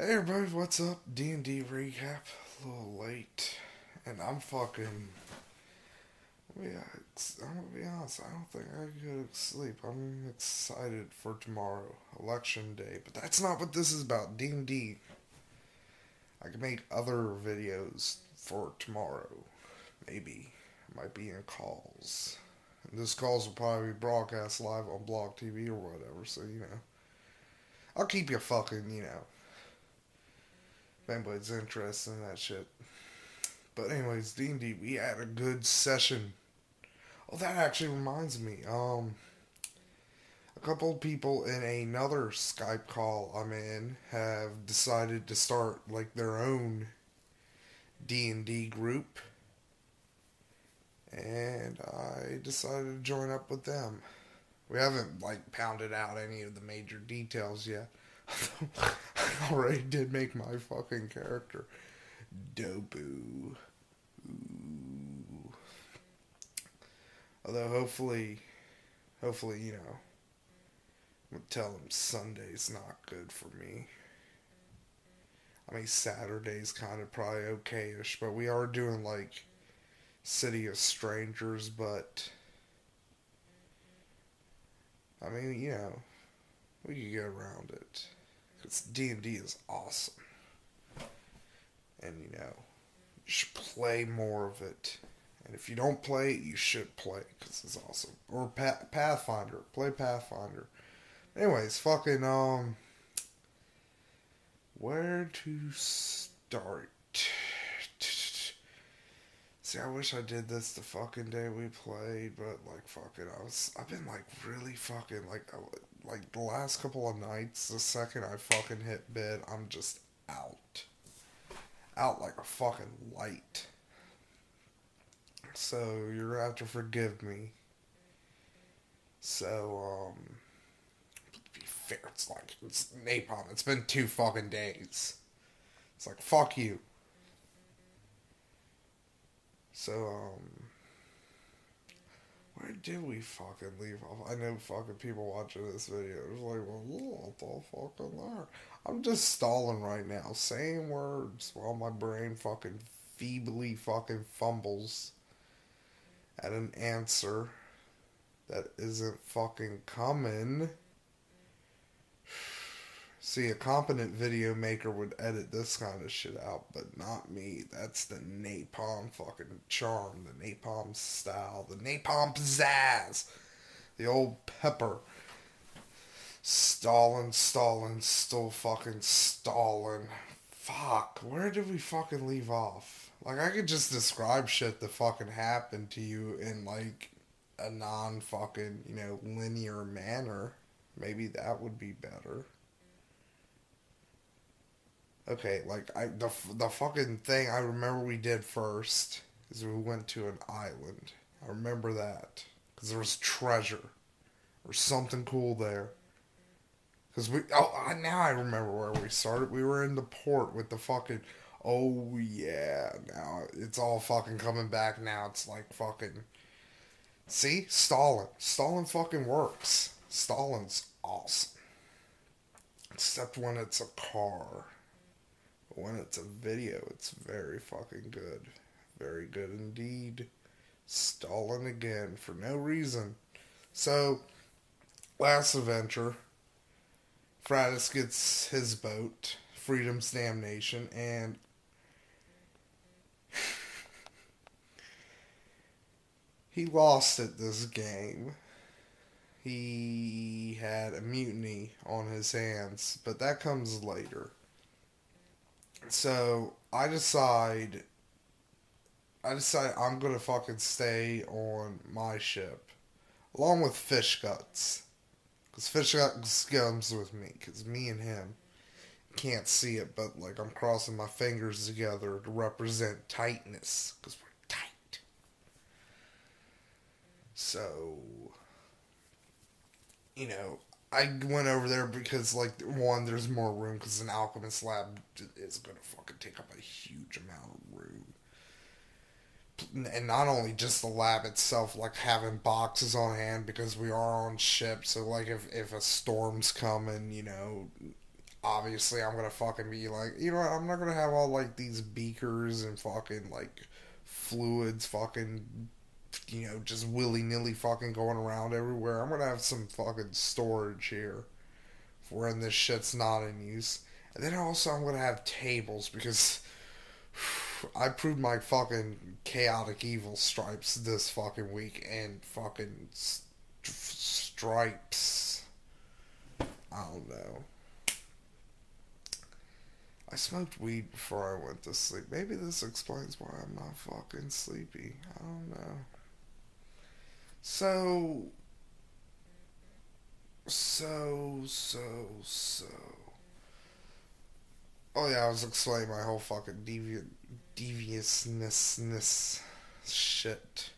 Hey everybody, what's up? D&D recap. A little late. And I'm gonna be honest, I don't think I could go to sleep. I'm excited for tomorrow, election day. But that's not what this is about. D&D. I can make other videos for tomorrow. Maybe. I might be in calls. And this calls will probably be broadcast live on Blog TV or whatever, so I'll keep you if anybody's interested in that shit. But anyways, D&D, we had a good session. Oh, that actually reminds me. A couple of people in another Skype call I'm in have decided to start like their own D&D group, and I decided to join up with them. We haven't pounded out any of the major details yet. I already did make my fucking character Dobu. Ooh. Although hopefully, I'm gonna tell them Sunday's not good for me. I mean, Saturday's kind of probably okay-ish, but we are doing City of Strangers, but I mean, we could get around it. Because D&D is awesome. And, you should play more of it. And if you don't play it, you should play because it's awesome. Or Pathfinder. Play Pathfinder. Anyways, where to start? See, I wish I did this the fucking day we played, but I've been really fucking the last couple of nights, the second I fucking hit bed, I'm just out. Out like a fucking light. So, you're gonna have to forgive me. So, to be fair, it's napalm. It's been 2 fucking days. It's like, fuck you. So, where did we fucking leave off? I know fucking people watching this video are like, well, what the fucking there? I'm just stalling right now, saying words while my brain fucking feebly fucking fumbles at an answer that isn't fucking coming. See, a competent video maker would edit this kind of shit out, but not me. That's the napalm fucking charm, the napalm style, the napalm pizzazz, the old pepper. Stalling, still fucking stalling. Fuck, where did we fucking leave off? I could just describe shit that fucking happened to you in a non-fucking, linear manner. Maybe that would be better. Okay, the fucking thing I remember we did first is we went to an island. I remember that. Because there was treasure. Or something cool there. Because now I remember where we started. We were in the port with the fucking, oh yeah, now it's all fucking coming back now. It's fucking, see? Stalin. Stalin fucking works. Stalin's awesome. Except when it's a car. When it's a video, it's very fucking good. Very good indeed. Stalling again for no reason. So, last adventure, Fratus gets his boat, Freedom's Damnation, and he lost at this game. He had a mutiny on his hands, but that comes later. So, I decide I'm gonna fucking stay on my ship. Along with Fish Guts. Because Fish Guts comes with me. Because me and him can't see it, but I'm crossing my fingers together to represent tightness. Because we're tight. So, I went over there because, one, there's more room because an alchemist lab is going to fucking take up a huge amount of room. And not only just the lab itself, having boxes on hand because we are on ship, so, if a storm's coming, obviously I'm gonna fucking be like, you know what, I'm not gonna have all like these beakers and fucking like fluids fucking, you know, just willy nilly fucking going around everywhere. I'm gonna have some fucking storage here for when this shit's not in use. And then also I'm gonna have tables because I proved my fucking chaotic evil stripes this fucking week and fucking stripes. I don't know. I smoked weed before I went to sleep. Maybe this explains why I'm not fucking sleepy. I don't know. So, so. Oh yeah, I was explaining my whole fucking deviousness shit.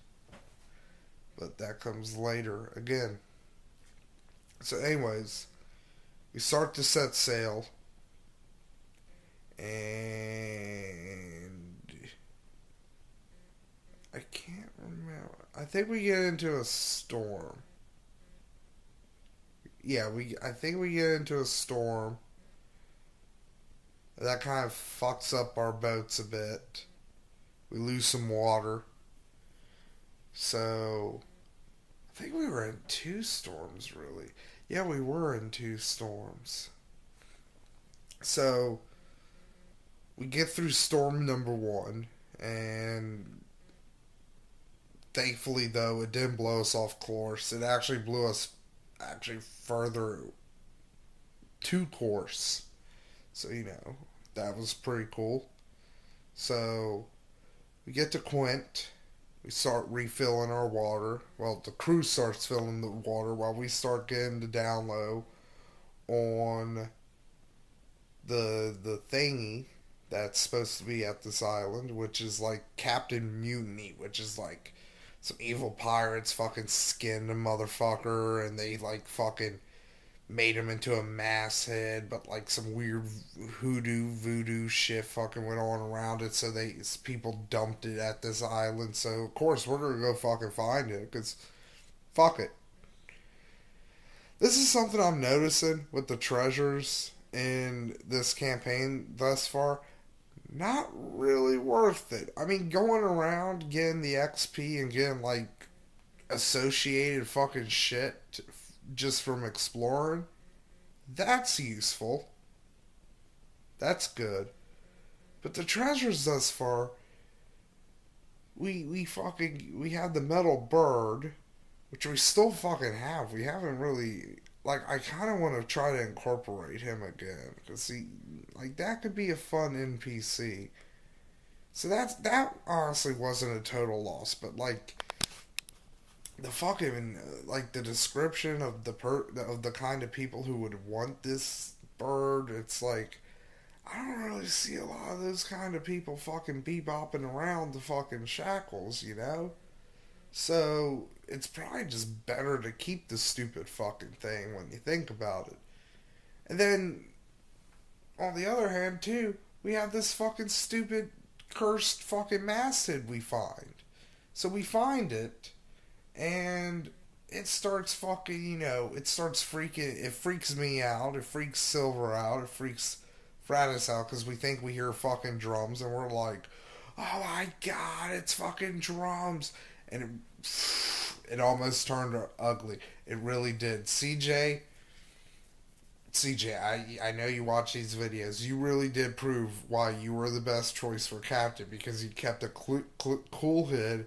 But that comes later again. So anyways, we start to set sail. And I can't remember. I think we get into a storm. Yeah, I think we get into a storm. That kind of fucks up our boats a bit. We lose some water. So I think we were in two storms really. Yeah, we were in two storms. So we get through storm number one, and thankfully, though, it didn't blow us off course. It actually blew us further to course. So, you know, that was pretty cool. So, we get to Quint. We start refilling our water. Well, the crew starts filling the water while we start getting to down low on the thingy that's supposed to be at this island, which is like Captain Mutiny, which is like some evil pirates fucking skinned a motherfucker and they like fucking made him into a masthead, but like some weird voodoo shit fucking went on around it, so people dumped it at this island. So of course we're gonna go fucking find it, because fuck it. This is something I'm noticing with the treasures in this campaign thus far. Not really worth it. I mean, going around getting the XP and getting like associated fucking shit just from exploring, that's useful. That's good. But the treasures thus far, we have the metal bird, which we still fucking have. We haven't really, like, I kind of want to try to incorporate him again, because that could be a fun NPC. So that honestly wasn't a total loss, but like the fucking like the description of of the kind of people who would want this bird, it's like I don't really see a lot of those kind of people fucking bebopping around the fucking Shackles, you know? So it's probably just better to keep the stupid fucking thing when you think about it. And then on the other hand too, we have this fucking stupid cursed fucking masthead we find. So we find it, and it starts fucking, you know, it freaks me out, it freaks Silver out, it freaks Fratus out, because we think we hear fucking drums, and we're like, oh my god, it's fucking drums. And it almost turned ugly. It really did. CJ, I know you watch these videos. You really did prove why you were the best choice for captain, because you kept a cool head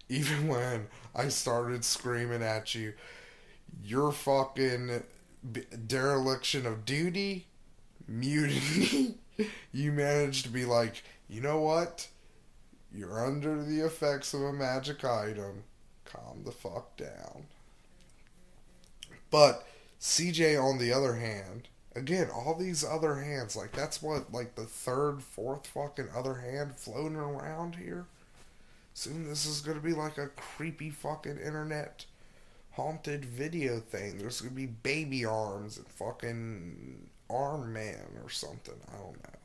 even when I started screaming at you. Your fucking dereliction of duty, mutiny. You managed to be like, you know what? You're under the effects of a magic item. Calm the fuck down. But CJ, on the other hand, again, all these other hands, like, that's what, like, the third, fourth fucking other hand floating around here? Soon this is gonna be like a creepy fucking internet haunted video thing. There's gonna be baby arms and fucking arm man or something. I don't know.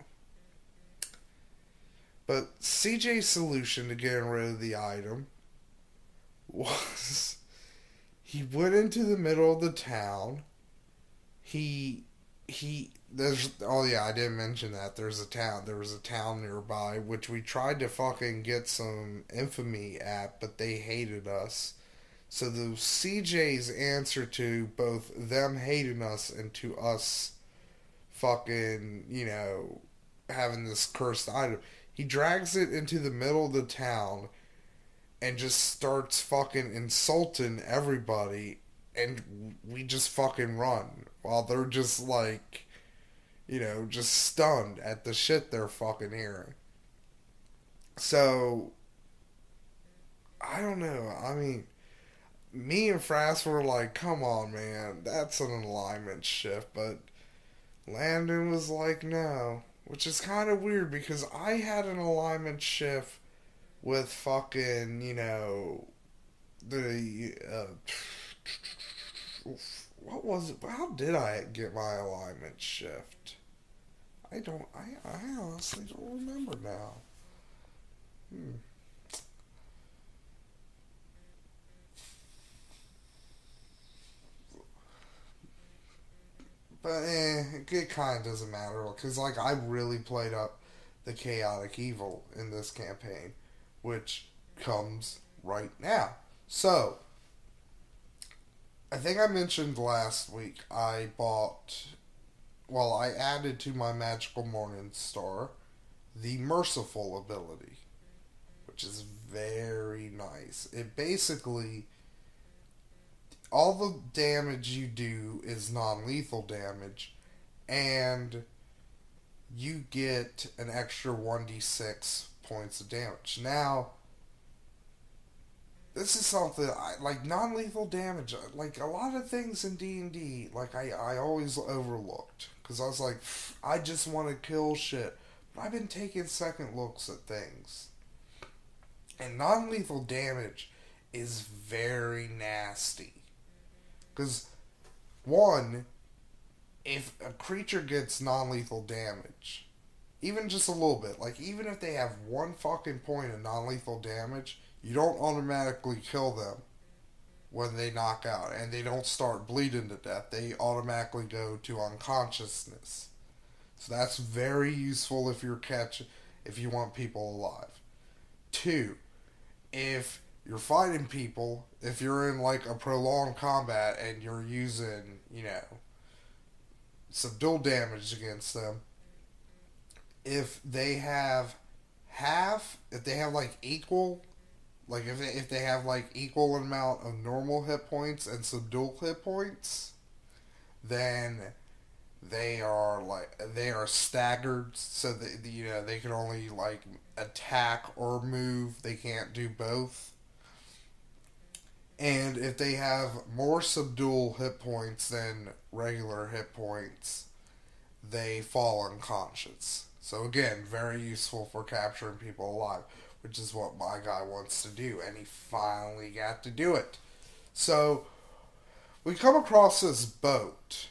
But CJ's solution to getting rid of the item was he went into the middle of the town. He there's, oh yeah, I didn't mention that. There was a town nearby, which we tried to fucking get some infamy at, but they hated us. So the CJ's answer to both them hating us and to us fucking, having this cursed item, he drags it into the middle of the town and just starts fucking insulting everybody, and we just fucking run while they're just like, just stunned at the shit they're fucking hearing. So, I don't know. I mean, me and Frass were like, come on, man, that's an alignment shift, but Landon was like, no. Which is kind of weird because I had an alignment shift with fucking, the what was it? How did I get my alignment shift? I honestly don't remember now. Hmm. But it kind of doesn't matter because like I really played up the chaotic evil in this campaign, which comes right now. So I think I mentioned last week I added to my Magical Morning Star the Merciful ability, which is very nice. It basically, all the damage you do is non lethal damage, and you get an extra 1d6 points of damage. Now, this is something I like non lethal damage. Like a lot of things in D&D, like I always overlooked because I was like, I just want to kill shit. But I've been taking second looks at things, and non lethal damage is very nasty. Because one, if a creature gets non lethal damage, even just a little bit, like even if they have one fucking point of non lethal damage, you don't automatically kill them when they knock out and they don't start bleeding to death. They automatically go to unconsciousness. So that's very useful if you want people alive. Two, if you're fighting people, if you're in like a prolonged combat and you're using, subdual damage against them, if they have if they have like equal, like if they have like equal amount of normal hit points and subdual hit points, then they are staggered, so that they can only like attack or move. They can't do both. And if they have more subdual hit points than regular hit points, they fall unconscious. So again, very useful for capturing people alive, which is what my guy wants to do, and he finally got to do it. So we come across this boat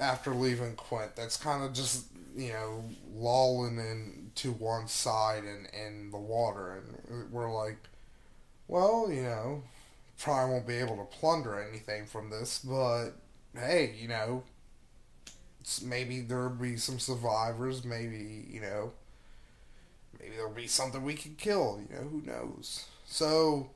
after leaving Quint that's kind of just, lolling in to one side in the water, and we're like, well, probably won't be able to plunder anything from this, but hey, maybe there'll be some survivors. Maybe there'll be something we can kill. Who knows? So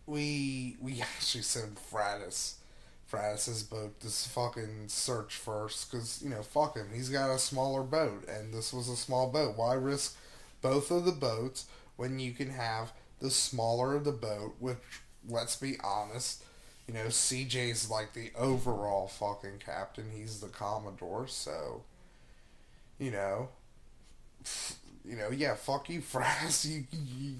we actually sent Fratis's boat this fucking search first because fuck him. He's got a smaller boat, and this was a small boat. Why risk both of the boats when you can have the smaller of the boat, which, let's be honest, CJ's like the overall fucking captain. He's the Commodore, so, you know, yeah, fuck you, Frass.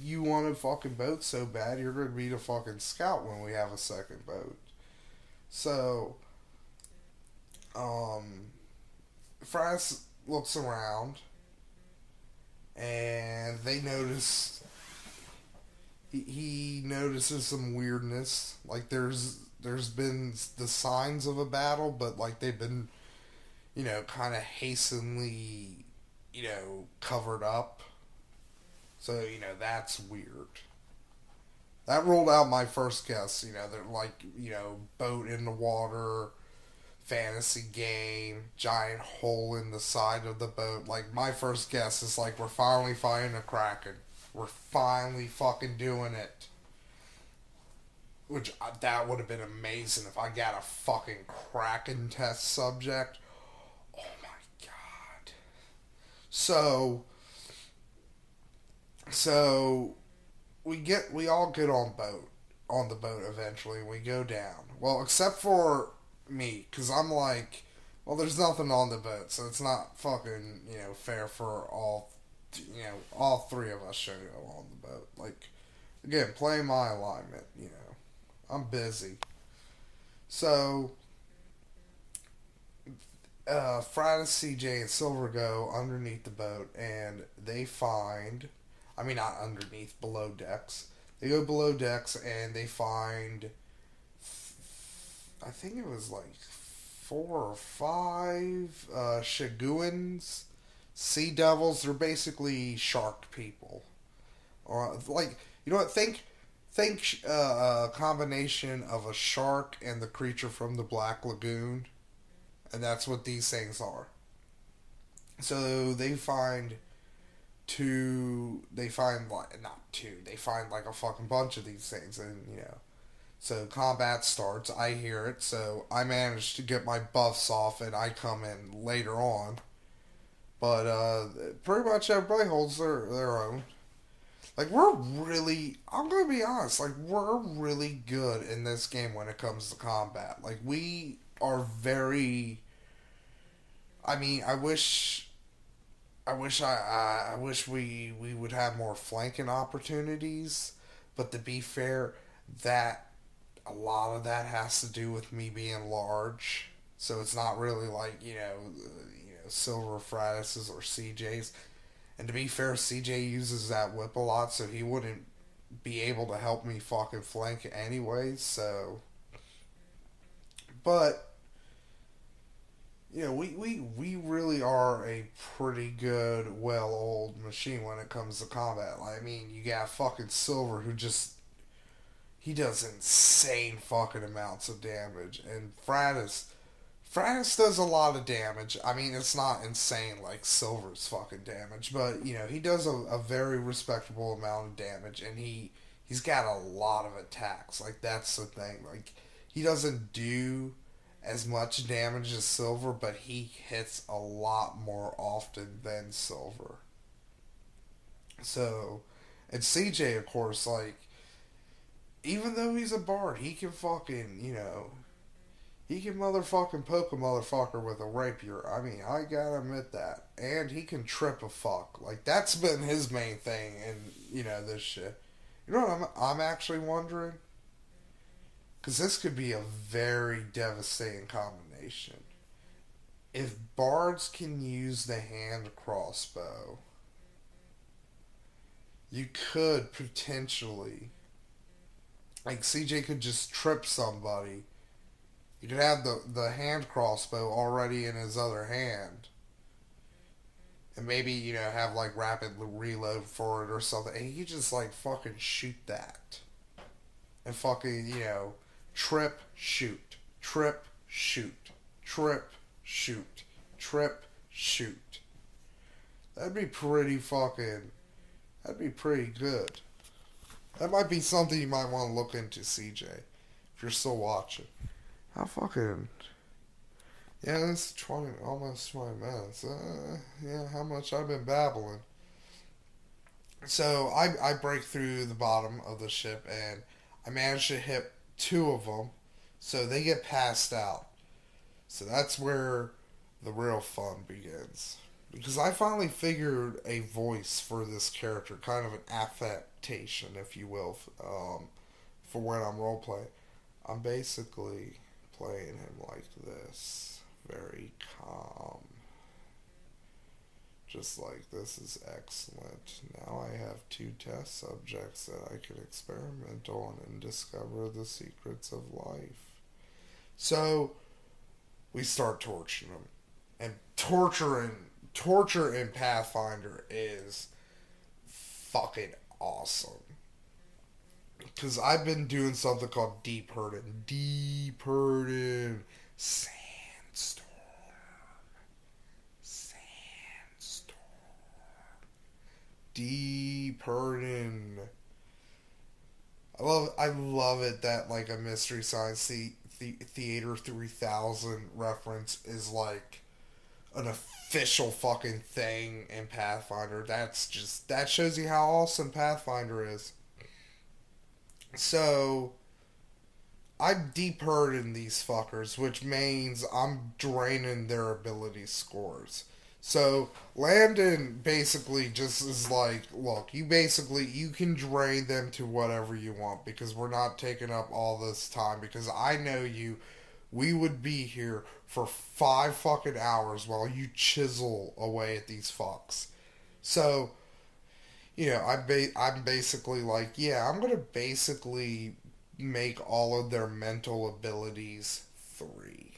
You want a fucking boat so bad, you're gonna be the fucking scout when we have a second boat. So, um, Frass looks around, and he notices some weirdness. Like there's been the signs of a battle, but like they've been, kind of hastily, covered up. So that's weird. That ruled out my first guess. They're like boat in the water, fantasy game, giant hole in the side of the boat. Like, my first guess is like, we're finally fighting a kraken. We're finally fucking doing it. Which, that would have been amazing if I got a fucking kraken test subject. Oh my god. So, so we all get on the boat eventually. We go down. Well, except for me, because I'm like, well, there's nothing on the boat, so it's not fucking, fair for all three of us should go on the boat. Like, again, play my alignment, I'm busy. So, Friday, CJ, and Silver go underneath the boat, and they find, I mean, not underneath, below decks. They go below decks, and they find, I think it was like 4 or 5 Shaguans, sea devils. They're basically shark people. Or like, you know what? Think a combination of a shark and the creature from the Black Lagoon, and that's what these things are. So they find two. They find like not two. They find like a fucking bunch of these things, and so combat starts. I hear it, so I manage to get my buffs off, and I come in later on. But pretty much everybody holds their own. Like, I'm gonna be honest, like, we're really good in this game when it comes to combat. Like, we are very, I mean, I wish we would have more flanking opportunities, but to be fair, that, a lot of that has to do with me being large. So it's not really like, Silver Fratis's or CJ's. And to be fair, CJ uses that whip a lot, so he wouldn't be able to help me fucking flank anyways, so. But, we really are a pretty good, well-oiled machine when it comes to combat. Like, I mean, you got fucking Silver who just, he does insane fucking amounts of damage. And Fratis does a lot of damage. I mean, it's not insane like Silver's fucking damage, but he does a very respectable amount of damage, and he's got a lot of attacks. Like, that's the thing. Like, he doesn't do as much damage as Silver, but he hits a lot more often than Silver. So, and CJ, of course, like, even though he's a bard, he can fucking, he can motherfucking poke a motherfucker with a rapier. I mean, I gotta admit that. And he can trip a fuck. Like, that's been his main thing in, this shit. You know what I'm actually wondering? Because this could be a very devastating combination. If bards can use the hand crossbow, you could potentially, like, CJ could just trip somebody. You could have the hand crossbow already in his other hand. And maybe, have, like, rapid reload for it or something. And he could just, like, fucking shoot that. And fucking, trip, shoot. Trip, shoot. Trip, shoot. Trip, shoot. That'd be pretty good. That might be something you might want to look into, CJ. If you're still watching. How fucking... Yeah, that's almost 20 minutes. How much I've been babbling. So, I break through the bottom of the ship, and I manage to hit 2 of them, so they get passed out. So that's where the real fun begins. Because I finally figured a voice for this character, kind of an affectation, if you will, for when I'm roleplaying. I'm basically playing him like this, very calm, just like, this is excellent. Now I have 2 test subjects that I can experiment on and discover the secrets of life. So we start torturing them, and torture in Pathfinder is fucking awesome. Because I've been doing something called deep hurting. Deep hurting. Sand Sandstorm. Sandstorm. Deep hurting. I love it that like a Mystery Science Theater 3000 reference is like an official fucking thing in Pathfinder. That shows you how awesome Pathfinder is. So I'm deep hurting these fuckers, which means I'm draining their ability scores. So Landon basically just is like, look, you can drain them to whatever you want because we're not taking up all this time because I know you. We would be here for 5 fucking hours while you chisel away at these fucks. So, I'm basically like, yeah, I'm gonna basically make all of their mental abilities 3.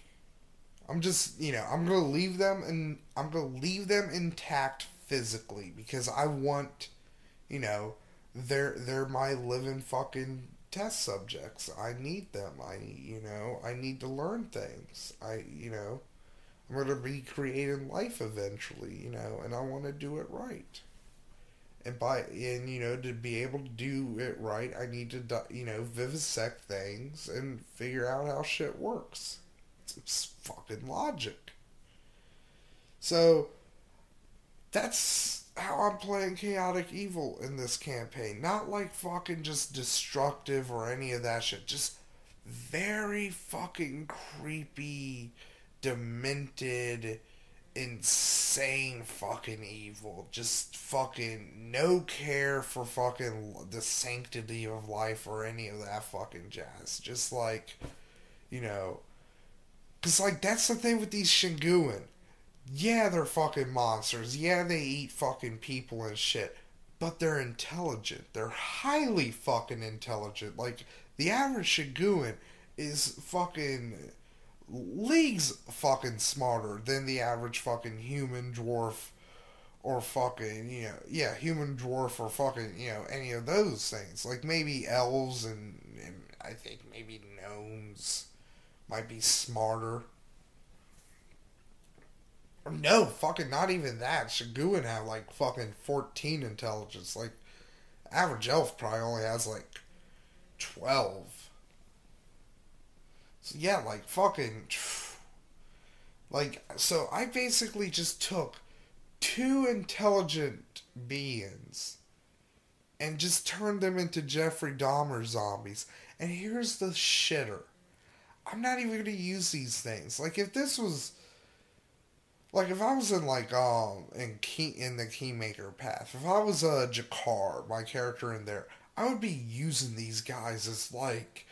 I'm gonna leave them and I'm gonna leave them intact physically because I want, you know, they're my living fucking test subjects. I need them. I need to learn things. I'm gonna be creating life eventually, and I want to do it right. To be able to do it right, I need to vivisect things and figure out how shit works. It's fucking logic. So that's how I'm playing chaotic evil in this campaign. Not like fucking just destructive or any of that shit. Just very fucking creepy, demented, insane fucking evil. Just fucking no care for fucking the sanctity of life or any of that fucking jazz. Just like, you know, because like that's the thing with these Shinguin. Yeah, they're fucking monsters. Yeah, they eat fucking people and shit. But they're intelligent. They're highly fucking intelligent. Like, the average Shiguin is fucking leagues fucking smarter than the average fucking human dwarf or fucking, human dwarf or fucking, any of those things. Like, maybe elves and I think maybe gnomes might be smarter. No, fucking not even that. Shiguin have like fucking 14 intelligence. Like, average elf probably only has like 12. So yeah, like fucking. Like, so I basically just took 2 intelligent beings and just turned them into Jeffrey Dahmer zombies. And here's the shitter. I'm not even going to use these things. Like, if this was. Like, if I was in, like, in the Keymaker path, if I was Jakar, my character in there, I would be using these guys as, like,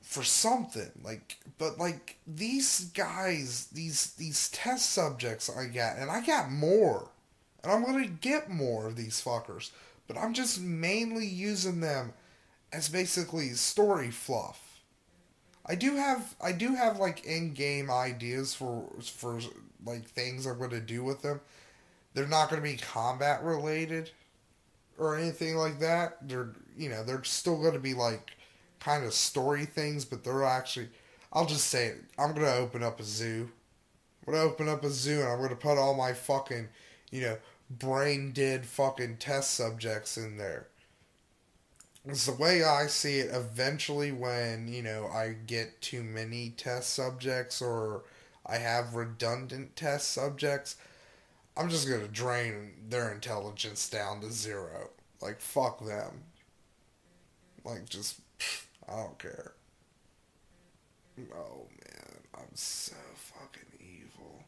for something. Like, but, like, these guys, these test subjects I got, and I got more. And I'm gonna get more of these fuckers. But I'm just mainly using them as basically story fluff. I do have like in-game ideas for like things I'm going to do with them. They're not going to be combat related or anything like that. They're still going to be like kind of story things, but they're actually I'll just say it. I'm going to open up a zoo. I'm going to open up a zoo and I'm going to put all my fucking, brain dead fucking test subjects in there. It's the way I see it. Eventually, when, I get too many test subjects or I have redundant test subjects, I'm just going to drain their intelligence down to 0. Like, fuck them. Like, just, I don't care. Oh, man. I'm so fucking evil.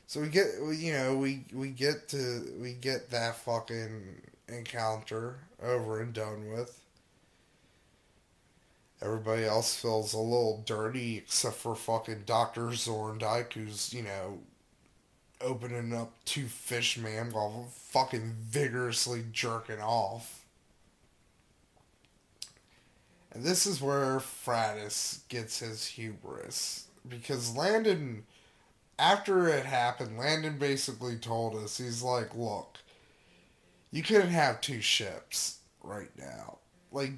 So we get, we get that fucking encounter over and done with. Everybody else feels a little dirty except for fucking Dr. Zorndike, who's, opening up 2 fish man while fucking vigorously jerking off. And this is where Fratus gets his hubris. Because Landon, after it happened, Landon basically told us, he's like, look, you couldn't have 2 ships right now. Like,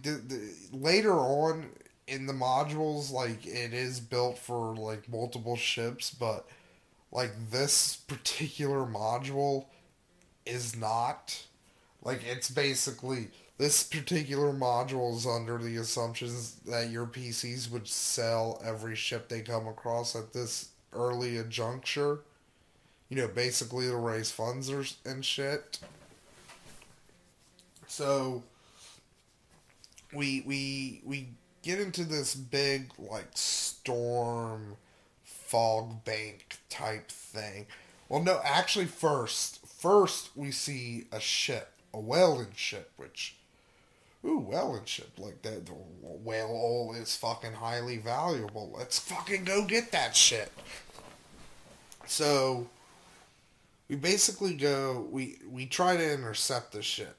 later on, in the modules, like, it is built for, like, multiple ships, but, like, this particular module is not. Like, it's basically, this particular module is under the assumptions that your PCs would sell every ship they come across at this early a juncture. You know, basically to raise funds and shit. So, we get into this big, like, storm fog bank type thing. Well, no, actually, first we see a ship, a whaling ship, which, ooh, whaling ship, like that, whale oil is fucking highly valuable. Let's fucking go get that shit. So we basically go, we try to intercept the ship,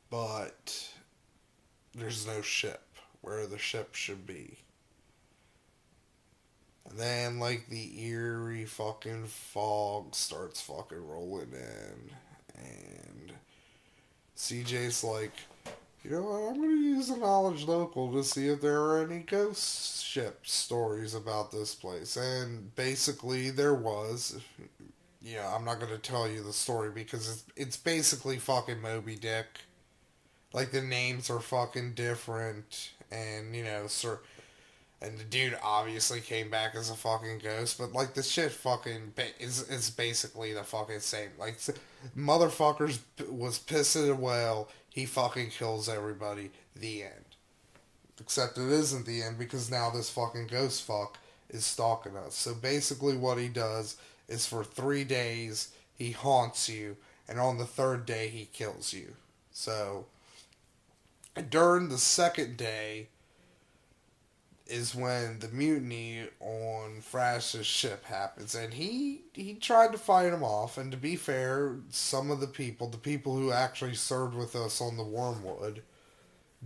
but there's no ship where the ship should be. And then, like, the eerie fucking fog starts fucking rolling in. And CJ's like, you know what, I'm going to use the knowledge local to see if there are any ghost ship stories about this place. And basically, there was. Yeah, I'm not going to tell you the story because it's basically fucking Moby Dick. Like, the names are fucking different. And, you know, and the dude obviously came back as a fucking ghost, but, like, the shit fucking is basically the fucking same. Like, motherfuckers was pissed at a whale, he fucking kills everybody, the end. Except it isn't the end, because now this fucking ghost fuck is stalking us. So basically what he does is for 3 days, he haunts you, and on the 3rd day, he kills you. So, during the 2nd day is when the mutiny on Frash's ship happens, and he tried to fight him off, and to be fair, some of the people who actually served with us on the Wormwood,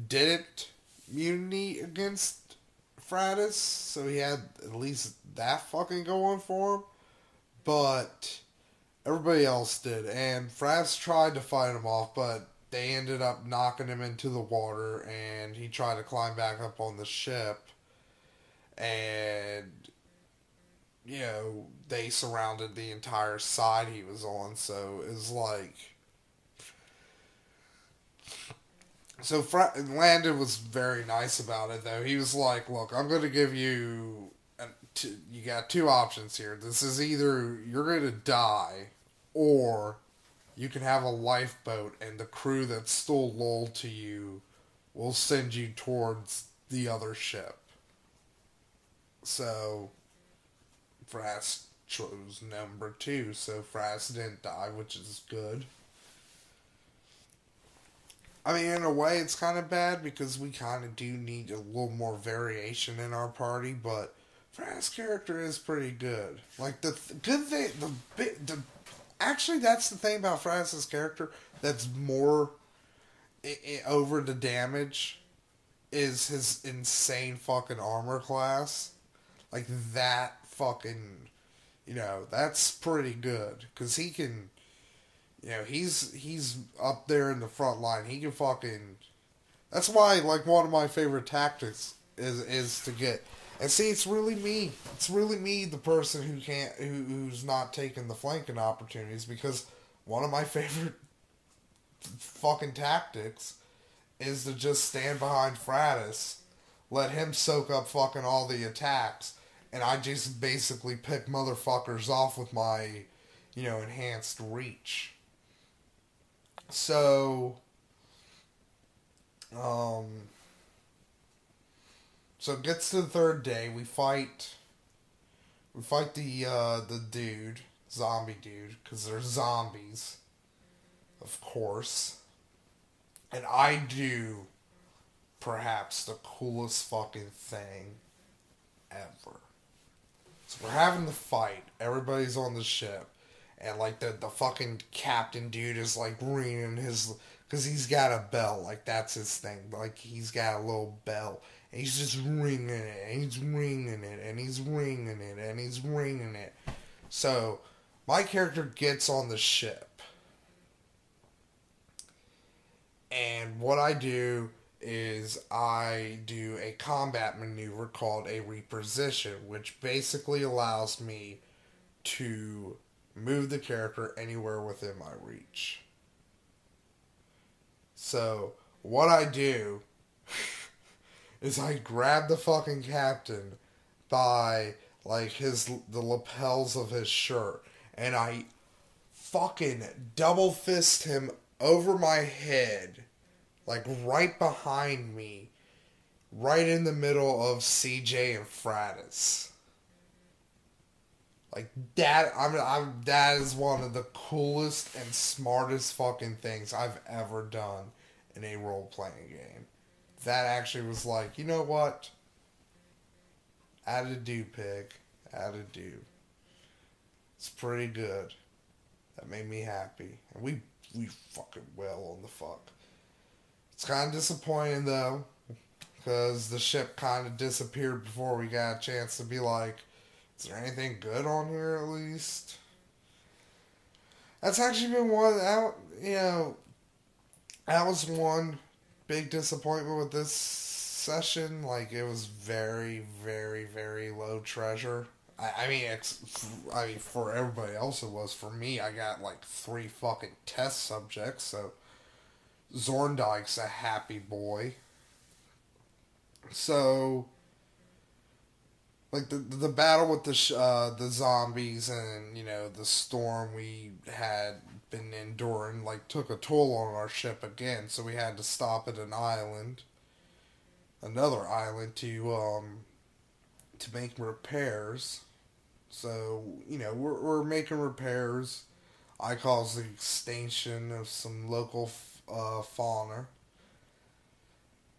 didn't mutiny against Fratus, so he had at least that fucking going for him, but everybody else did, and Fratus tried to fight him off, but they ended up knocking him into the water, and he tried to climb back up on the ship. And, you know, they surrounded the entire side he was on, so it was like... So Landon was very nice about it, though. He was like, look, I'm going to give you... you got 2 options here. This is either you're going to die, or you can have a lifeboat, and the crew that's still loyal to you will send you towards the other ship. So, Frass chose number 2, so Frass didn't die, which is good. I mean, in a way, it's kind of bad, because we kind of do need a little more variation in our party, but Frass' character is pretty good. Like, good thing, actually, that's the thing about Frass' character that's more over the damage, is his insane fucking armor class. Like, that fucking, you know, that's pretty good. Because he can, you know, he's up there in the front line. He can fucking, that's why, like, one of my favorite tactics is to get, and see, it's really me. It's really me, the person who's not taking the flanking opportunities, because one of my favorite fucking tactics is to just stand behind Fratus, let him soak up fucking all the attacks, and I just basically pick motherfuckers off with my, you know, enhanced reach. So, so it gets to the 3rd day, we fight the dude, zombie dude, because they're zombies, of course, and I do perhaps the coolest fucking thing ever. So we're having the fight. Everybody's on the ship. And, like, the fucking captain dude is, like, ringing his... Because he's got a bell. Like, that's his thing. Like, he's got a little bell. And he's just ringing it. And he's ringing it. And he's ringing it. And he's ringing it. So, my character gets on the ship. And what I do is I do a combat maneuver called a reposition, which basically allows me to move the character anywhere within my reach. So, what I do is I grab the fucking captain by like the lapels of his shirt and I fucking double fist him over my head, like right behind me, right in the middle of CJ and Fratis. Like that, that is one of the coolest and smartest fucking things I've ever done in a role playing game. That actually was like, you know what? Add a do, pig. Add a do. It's pretty good. That made me happy, and we fucking well on the fuck. It's kind of disappointing though, because the ship kind of disappeared before we got a chance to be like, is there anything good on here at least? That's actually been one out. You know, that was one big disappointment with this session. Like it was very, very, very low treasure. I mean, for everybody else it was. For me, I got like 3 fucking test subjects. So Zorndike's a happy boy. So like the battle with the zombies and you know the storm we had been enduring like took a toll on our ship again, so we had to stop at another island to make repairs. So you know we're making repairs. I caused the extinction of some local fauna.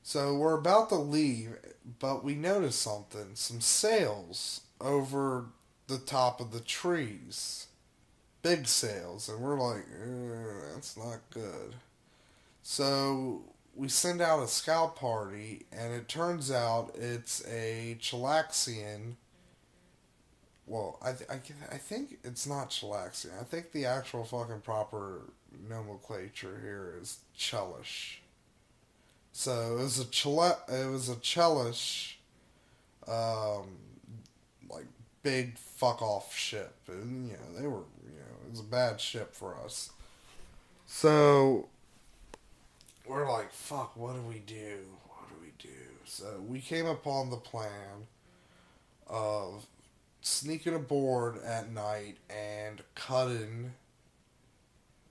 So we're about to leave, but we notice something. Some sails over the top of the trees. Big sails. And we're like, that's not good. So we send out a scout party, and it turns out it's a Chilaxian. Well, I think it's not Chilaxian. I think the actual fucking proper nomenclature here is Chelish. So it was a Chelish, like big fuck off ship, and you know they were, you know, it was a bad ship for us. So we're like, fuck, what do we do? What do we do? So we came upon the plan of sneaking aboard at night and cutting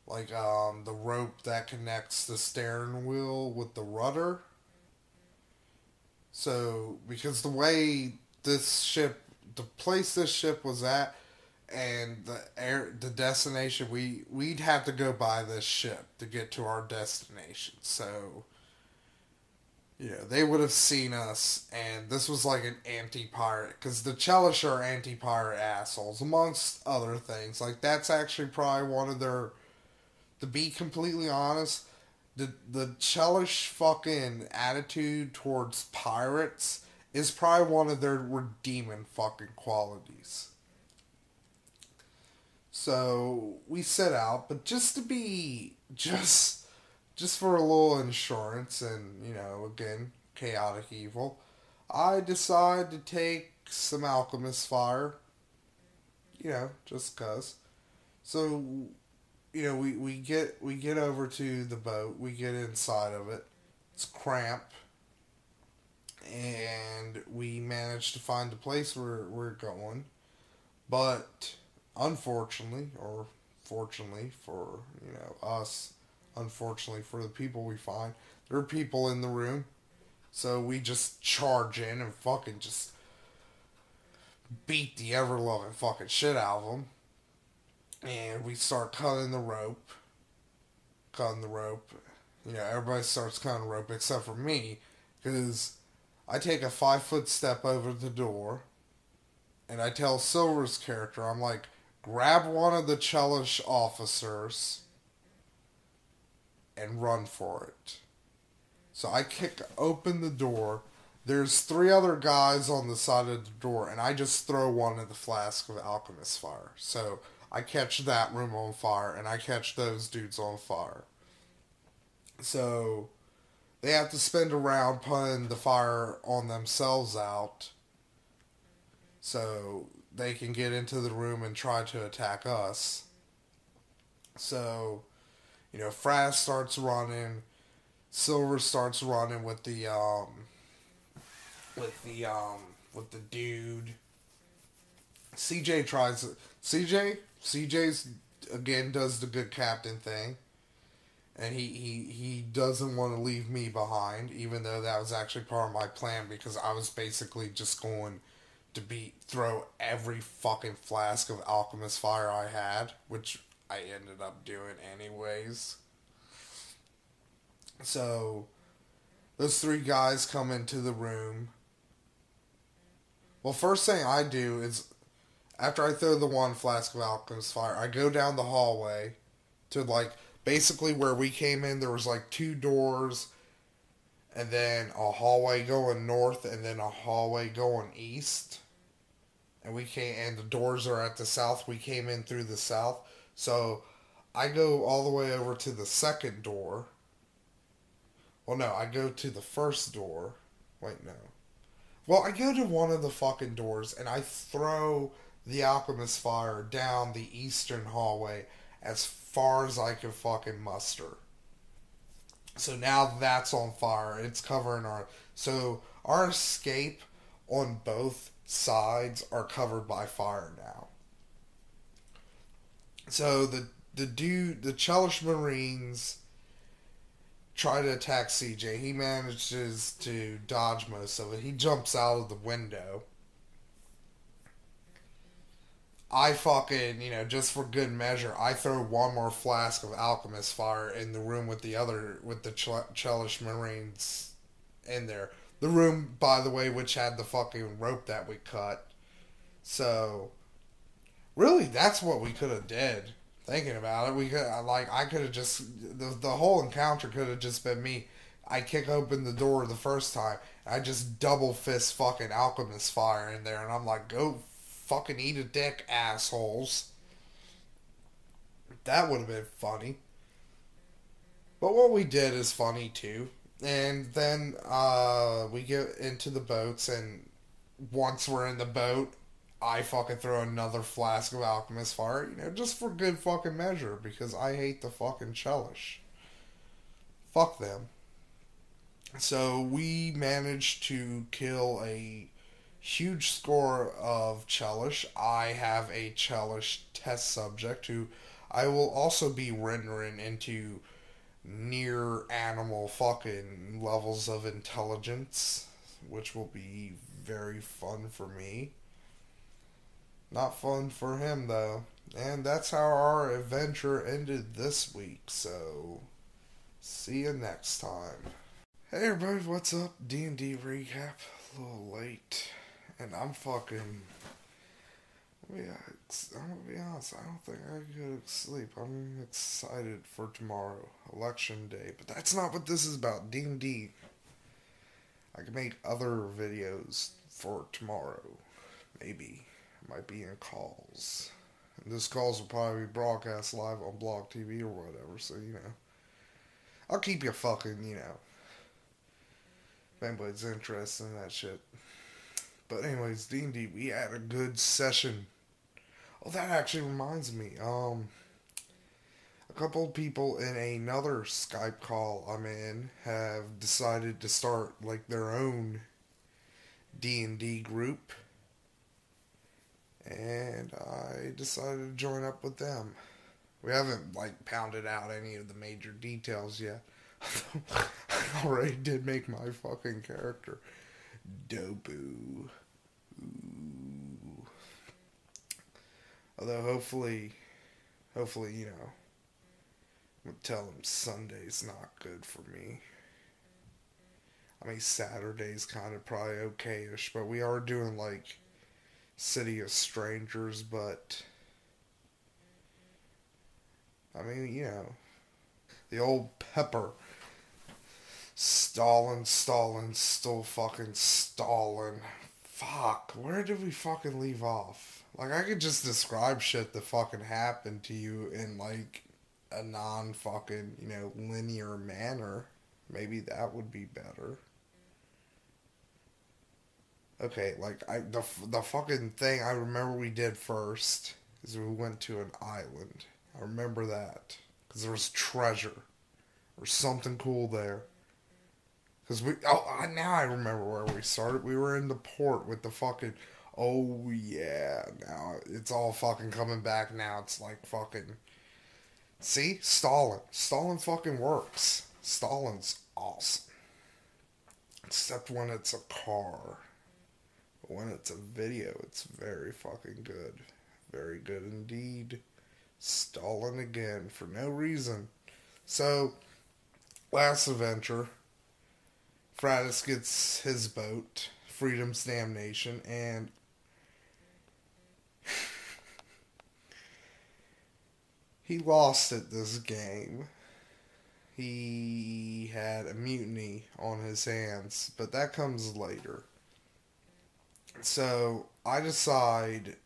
like the rope that connects the steering wheel with the rudder. So because the place this ship was at, and the destination, we'd have to go by this ship to get to our destination. So you know they would have seen us, and this was like an anti-pirate because the Chelish are anti-pirate assholes amongst other things. Like that's actually probably one of their. To be completely honest, the Chelish fucking attitude towards pirates is probably one of their redeeming fucking qualities. So we set out, but just to be just for a little insurance and you know again chaotic evil, I decide to take some alchemist fire. You know, just cause. So you know, we get over to the boat, we get inside of it. It's cramped, and we manage to find the place where we're going. But unfortunately, or fortunately for you know us, unfortunately for the people we find, there are people in the room. So we just charge in and fucking just beat the ever loving fucking shit out of them. And we start cutting the rope. You know, everybody starts cutting the rope except for me, because I take a 5-foot step over the door, and I tell Silver's character, I'm like, grab one of the Chelish officers and run for it. So I kick open the door. There's 3 other guys on the side of the door, and I just throw one of the flask of alchemist fire. So I catch that room on fire, and I catch those dudes on fire. So they have to spend a round putting the fire on themselves out so they can get into the room and try to attack us. So, Fraz starts running, Silver starts running with the dude. CJ's again does the good captain thing. And he doesn't want to leave me behind, even though that was actually part of my plan because I was basically just going to throw every fucking flask of alchemist fire I had, which I ended up doing anyways. So those three guys come into the room. Well, first thing I do is after I throw the one flask of alchemist fire, I go down the hallway to basically where we came in. There was two doors, and then a hallway going north, and then a hallway going east. And the doors are at the south. We came in through the south. So I go all the way over to the second door. Well, no, I go to the first door. Wait, no. Well, I go to one of the fucking doors, and I throw the alchemist fire down the eastern hallway as far as I could fucking muster. So now that's on fire. It's covering our escape on both sides are covered by fire now. So the Chelish Marines try to attack CJ. He manages to dodge most of it. He jumps out of the window. I fucking, just for good measure, I throw one more flask of alchemist fire in the room with the Chelish Marines in there. The room, by the way, which had the fucking rope that we cut. So, really, that's what we could have did. Thinking about it, I could have just, the whole encounter could have just been me. I kick open the door the first time. I just double fist fucking alchemist fire in there, and I'm like, go fucking eat a dick, assholes. That would have been funny. But what we did is funny too. And then we get into the boats, and once we're in the boat, I fucking throw another flask of alchemist fire, just for good fucking measure, because I hate the fucking Chelish. Fuck them. So we managed to kill a huge score of Chelish. I have a Chelish test subject who I will also be rendering into near animal fucking levels of intelligence, which will be very fun for me. Not fun for him, though. And that's how our adventure ended this week, so see you next time. Hey everybody, what's up? D&D recap. A little late. And I'm fucking... Yeah, I'm gonna be honest, I don't think I could go to sleep. I'm excited for tomorrow, election day. But that's not what this is about, D&D. I can make other videos for tomorrow. Maybe. I might be in calls. And this calls will probably be broadcast live on Blog TV or whatever, so, I'll keep you fucking, if anybody's interested in that shit. But anyways, D&D, we had a good session. Oh, that actually reminds me. A couple of people in another Skype call I'm in have decided to start, their own D&D group. And I decided to join up with them. We haven't, pounded out any of the major details yet. I already did make my fucking character. Dobu. Ooh. Although hopefully, I'm gonna tell him Sunday's not good for me. I mean, Saturday's kind of probably okay-ish, but we are doing, City of Strangers, but, I mean, the old Pepper. Stalin, still fucking Stalin. Fuck, where did we fucking leave off? I could just describe shit that fucking happened to you in, a non-fucking, linear manner. Maybe that would be better. Okay, like the fucking thing I remember we did first is we went to an island. I remember that because there was treasure or something cool there. Because now I remember where we started. We were in the port with the fucking. Oh yeah, now it's all fucking coming back. Now it's like fucking. See, Stalin fucking works. Stalin's awesome, except when it's a car. When it's a video, it's very fucking good. Very good indeed. Stalling again for no reason. So, last adventure, Fratus gets his boat, Freedom's Damnation, and he lost at this game. He had a mutiny on his hands, but that comes later. So I decide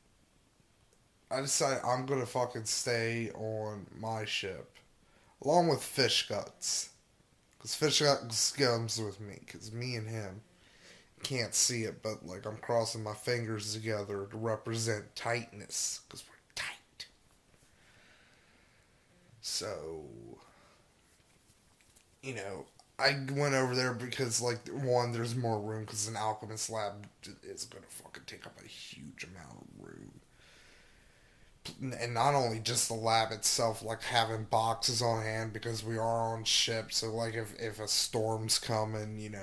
I'm gonna fucking stay on my ship, along with Fish Guts, cause Fish Guts comes with me, cause me and him can't see it, but like I'm crossing my fingers together to represent tightness, cause we're tight. So, I went over there because, like, one, there's more room because an alchemist lab is going to fucking take up a huge amount of room. And not only just the lab itself, like having boxes on hand because we are on ship. So, like, if a storm's coming,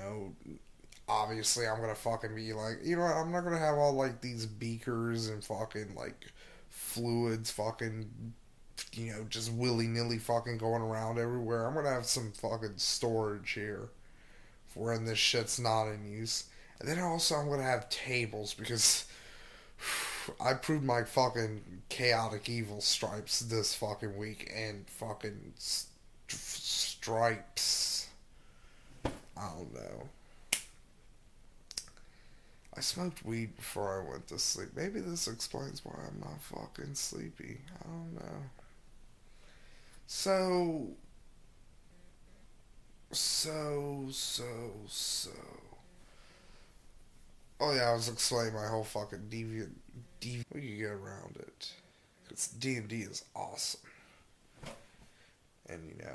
obviously I'm going to fucking be like, you know what, I'm not going to have all, like, these beakers and fucking, like, fluids fucking just willy-nilly fucking going around everywhere. I'm gonna have some fucking storage here for when this shit's not in use. And then also I'm gonna have tables because I proved my fucking chaotic evil stripes this fucking week and fucking stripes. I don't know. I smoked weed before I went to sleep. Maybe this explains why I'm not fucking sleepy. I don't know. So. Oh yeah, I was explaining my whole fucking deviant. We can get around it. Because D&D is awesome. And you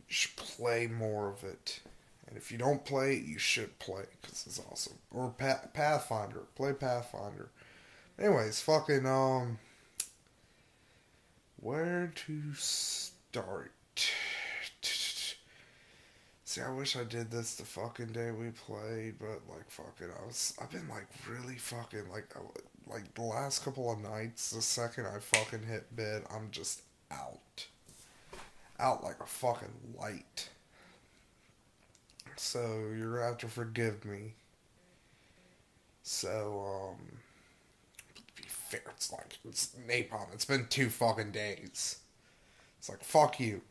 should play more of it. And if you don't play it, you should play it because it's awesome. Or Pathfinder. Play Pathfinder. Anyways, fucking, where to start? See, I wish I did this the fucking day we played, but, like, fucking, I've been, like, really fucking, like, the last couple of nights, the second I fucking hit bed, I'm just out. Out like a fucking light. So, you're gonna have to forgive me. So, to be fair, it's napalm. It's been 2 fucking days. It's like, fuck you.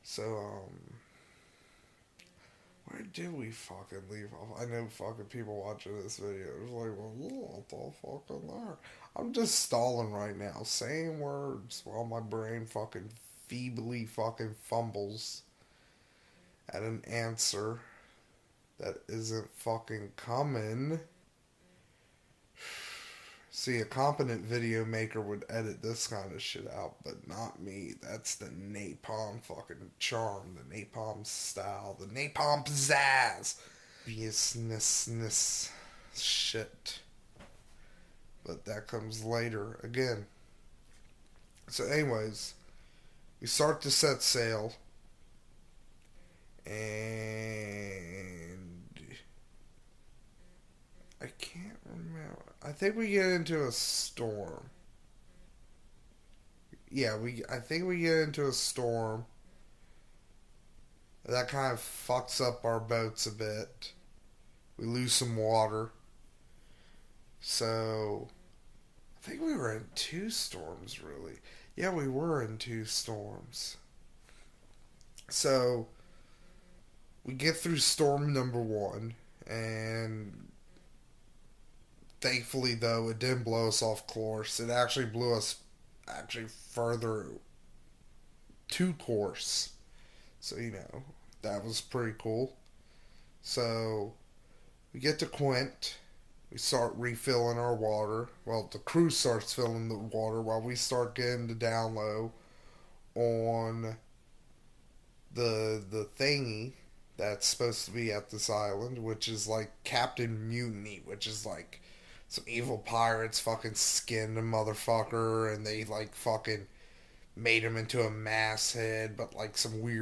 So, where did we fucking leave off? I know fucking people watching this video is like, well, what the fucking there? I'm just stalling right now, saying words while my brain fucking feebly fucking fumbles at an answer that isn't fucking coming. See, a competent video maker would edit this kind of shit out, but not me. That's the napalm fucking charm, the napalm style, the napalm pizzazz. Obviousness shit. But that comes later again. So anyways, we start to set sail. And I can't remember. I think we get into a storm. Yeah, I think we get into a storm. That kind of fucks up our boats a bit. We lose some water. So, I think we were in 2 storms, really. Yeah, we were in 2 storms. So, we get through storm number 1, and thankfully, though, it didn't blow us off course. It actually blew us further to course. So, that was pretty cool. So, we get to Quint. We start refilling our water. Well, the crew starts filling the water while we start getting the down low on the thingy that's supposed to be at this island, which is like Captain Mutiny, which is like some evil pirates fucking skinned a motherfucker and they like fucking made him into a masthead, but like some weird